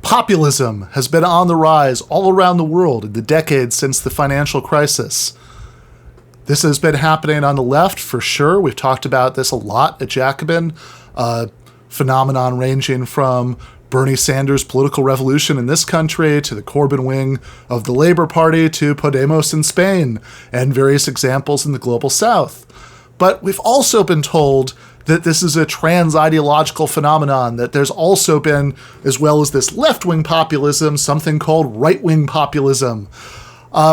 Populism has been on the rise all around the world in the decades since the financial crisis. This has been happening on the left for sure. We've talked about this a lot at Jacobin, phenomenon ranging from Bernie Sanders' political revolution in this country to the Corbyn wing of the Labour Party to Podemos in Spain and various examples in the global south. But we've also been told that this is a trans-ideological phenomenon, that there's also been, as well as this left-wing populism, something called right-wing populism.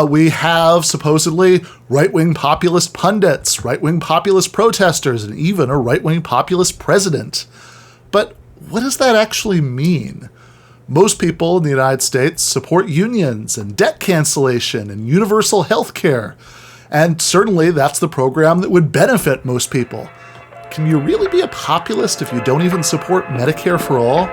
We have supposedly right-wing populist pundits, right-wing populist protesters, and even a right-wing populist president. But what does that actually mean? Most people in the United States support unions and debt cancellation and universal health care. And certainly that's the program that would benefit most people. Can you really be a populist if you don't even support Medicare for all?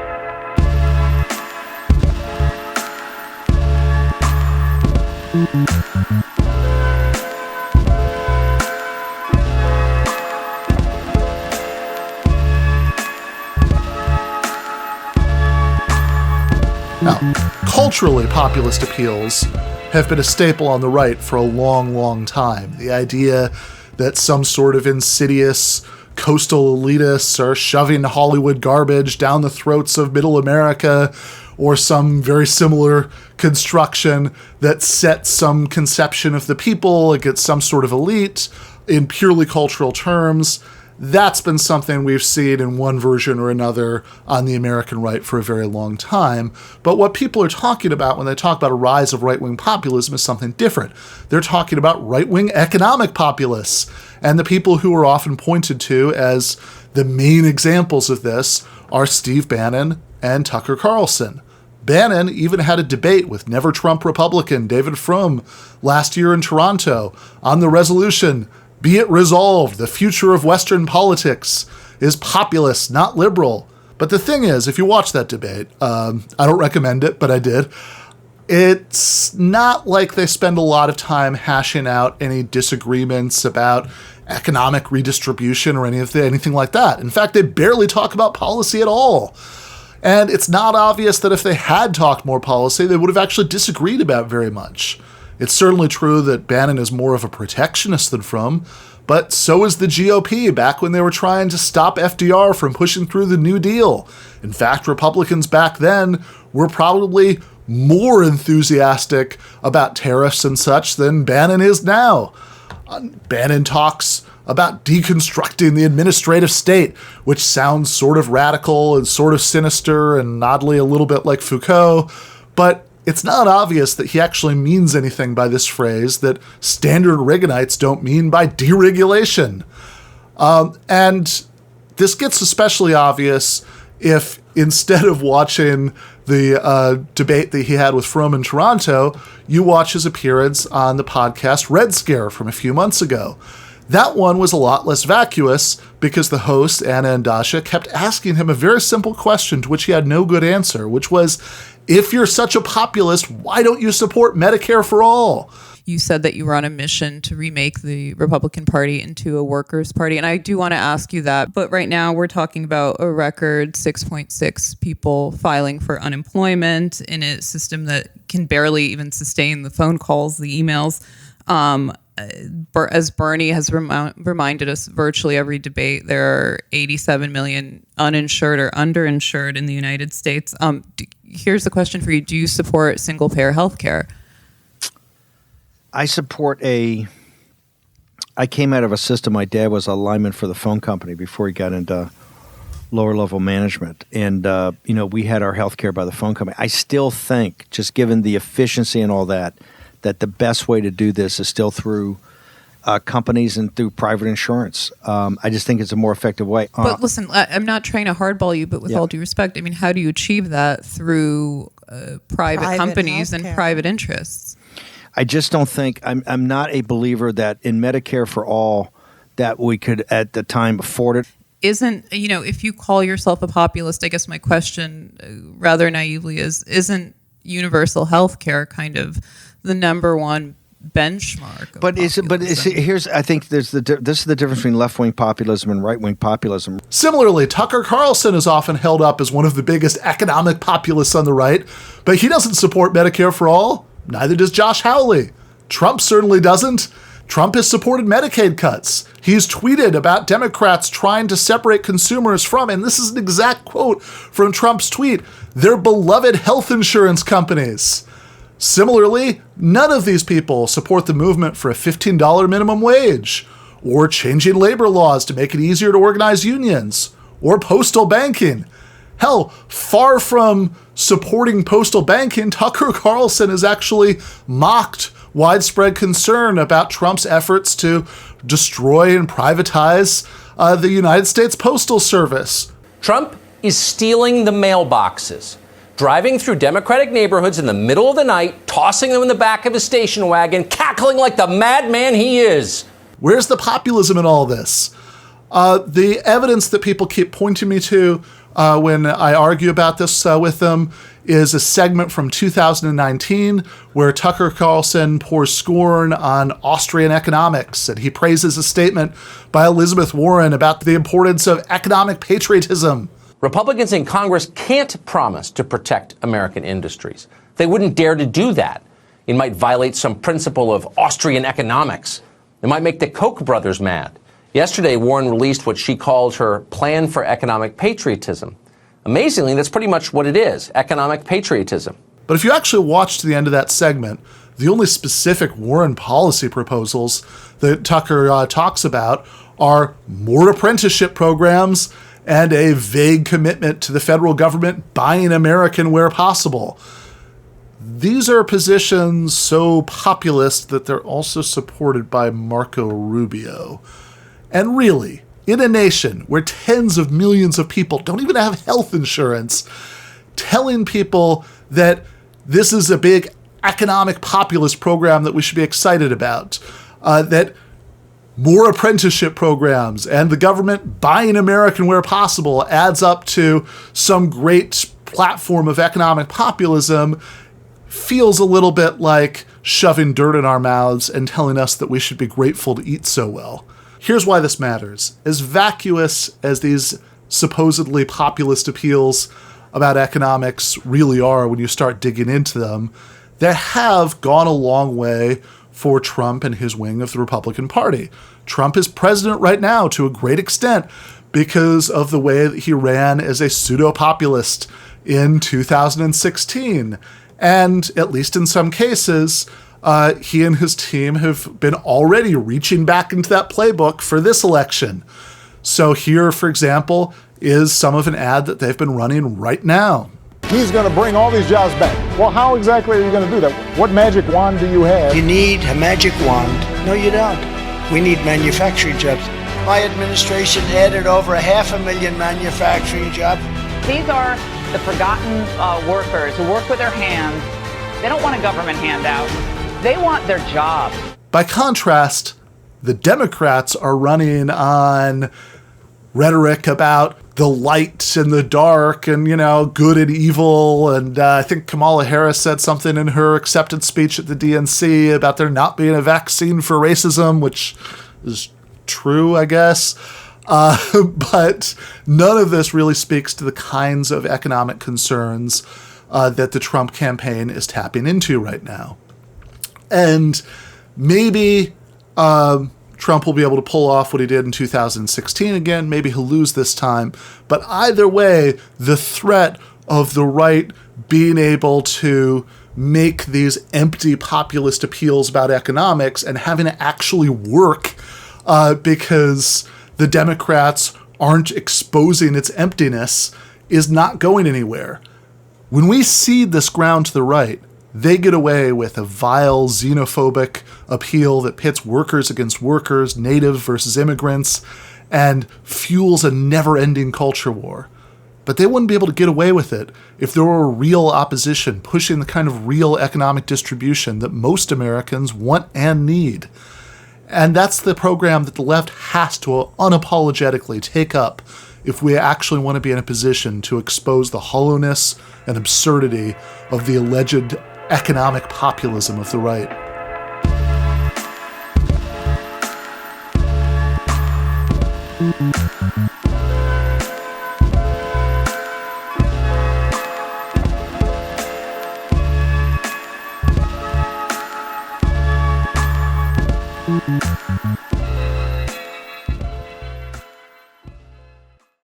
Now, culturally, populist appeals have been a staple on the right for a long, long time. The idea that some sort of insidious coastal elitists are shoving Hollywood garbage down the throats of middle America, or some very similar construction that sets some conception of the people against some sort of elite in purely cultural terms. That's been something we've seen in one version or another on the American right for a very long time. But what people are talking about when they talk about a rise of right-wing populism is something different. They're talking about right-wing economic populists. And the people who are often pointed to as the main examples of this are Steve Bannon and Tucker Carlson. Bannon even had a debate with Never Trump Republican David Frum last year in Toronto on the resolution, "Be it resolved, the future of Western politics is populist, not liberal." But the thing is, if you watch that debate, I don't recommend it, but I did, it's not like they spend a lot of time hashing out any disagreements about economic redistribution or anything like that. In fact, they barely talk about policy at all. And it's not obvious that if they had talked more policy, they would have actually disagreed about very much. It's certainly true that Bannon is more of a protectionist than Frum, but so is the GOP back when they were trying to stop FDR from pushing through the New Deal. In fact, Republicans back then were probably more enthusiastic about tariffs and such than Bannon is now. Bannon talks about deconstructing the administrative state, which sounds sort of radical and sort of sinister and oddly a little bit like Foucault, but it's not obvious that he actually means anything by this phrase that standard Reaganites don't mean by deregulation. And this gets especially obvious if instead of watching the debate that he had with Frum in Toronto, you watch his appearance on the podcast Red Scare from a few months ago. That one was a lot less vacuous because the host, Anna and Dasha, kept asking him a very simple question to which he had no good answer, which was, if you're such a populist, why don't you support Medicare for all? You said that you were on a mission to remake the Republican Party into a workers' party, and I do want to ask you that. But right now we're talking about a record 6.6 people filing for unemployment in a system that can barely even sustain the phone calls, the emails. As Bernie has reminded us virtually every debate, there are 87 million uninsured or underinsured in the United States. Here's the question for you. Do you support single-payer health care? I came out of a system. My dad was a lineman for the phone company before he got into lower-level management. And, we had our health care by the phone company. I still think, just given the efficiency and all that the best way to do this is still through companies and through private insurance. I just think it's a more effective way. But listen, I'm not trying to hardball you, but with all due respect, I mean, how do you achieve that through private companies healthcare and private interests? I just don't think I'm not a believer that in Medicare for all that we could at the time afford it. If you call yourself a populist, I guess my question rather naively isn't universal health care kind of the number one benchmark. Here's I think this is the difference between left-wing populism and right-wing populism. Similarly, Tucker Carlson is often held up as one of the biggest economic populists on the right, but he doesn't support Medicare for all. Neither does Josh Hawley. Trump certainly doesn't. Trump has supported Medicaid cuts. He's tweeted about Democrats trying to separate consumers from, and this is an exact quote from Trump's tweet, their beloved health insurance companies. Similarly, none of these people support the movement for a $15 minimum wage, or changing labor laws to make it easier to organize unions, or postal banking. Hell, far from supporting postal banking, Tucker Carlson has actually mocked widespread concern about Trump's efforts to destroy and privatize the United States Postal Service. Trump is stealing the mailboxes, driving through Democratic neighborhoods in the middle of the night, tossing them in the back of his station wagon, cackling like the madman he is. Where's the populism in all this? The evidence that people keep pointing me to when I argue about this with them is a segment from 2019 where Tucker Carlson pours scorn on Austrian economics, and he praises a statement by Elizabeth Warren about the importance of economic patriotism. Republicans in Congress can't promise to protect American industries. They wouldn't dare to do that. It might violate some principle of Austrian economics. It might make the Koch brothers mad. Yesterday, Warren released what she called her plan for economic patriotism. Amazingly, that's pretty much what it is, economic patriotism. But if you actually watch to the end of that segment, the only specific Warren policy proposals that Tucker talks about are more apprenticeship programs and a vague commitment to the federal government buying American where possible. These are positions so populist that they're also supported by Marco Rubio. And really, in a nation where tens of millions of people don't even have health insurance, telling people that this is a big economic populist program that we should be excited about, that more apprenticeship programs and the government buying American where possible adds up to some great platform of economic populism, feels a little bit like shoving dirt in our mouths and telling us that we should be grateful to eat so well. Here's why this matters. As vacuous as these supposedly populist appeals about economics really are when you start digging into them, they have gone a long way for Trump and his wing of the Republican Party. Trump is president right now to a great extent because of the way that he ran as a pseudo-populist in 2016. And at least in some cases, he and his team have been already reaching back into that playbook for this election. So here, for example, is some of an ad that they've been running right now. He's going to bring all these jobs back. Well, how exactly are you going to do that? What magic wand do you have? You need a magic wand. No, you don't. We need manufacturing jobs. My administration added over 500,000 manufacturing jobs. These are the forgotten workers who work with their hands. They don't want a government handout. They want their jobs. By contrast, the Democrats are running on rhetoric about the light and the dark and, good and evil. And I think Kamala Harris said something in her acceptance speech at the DNC about there not being a vaccine for racism, which is true, I guess. But none of this really speaks to the kinds of economic concerns that the Trump campaign is tapping into right now. And maybe Trump will be able to pull off what he did in 2016 again. Maybe he'll lose this time. But either way, the threat of the right being able to make these empty populist appeals about economics and having it actually work because the Democrats aren't exposing its emptiness is not going anywhere. When we cede this ground to the right, they get away with a vile xenophobic appeal that pits workers against workers, native versus immigrants, and fuels a never-ending culture war. But they wouldn't be able to get away with it if there were a real opposition pushing the kind of real economic distribution that most Americans want and need. And that's the program that the left has to unapologetically take up if we actually want to be in a position to expose the hollowness and absurdity of the alleged economic populism of the right.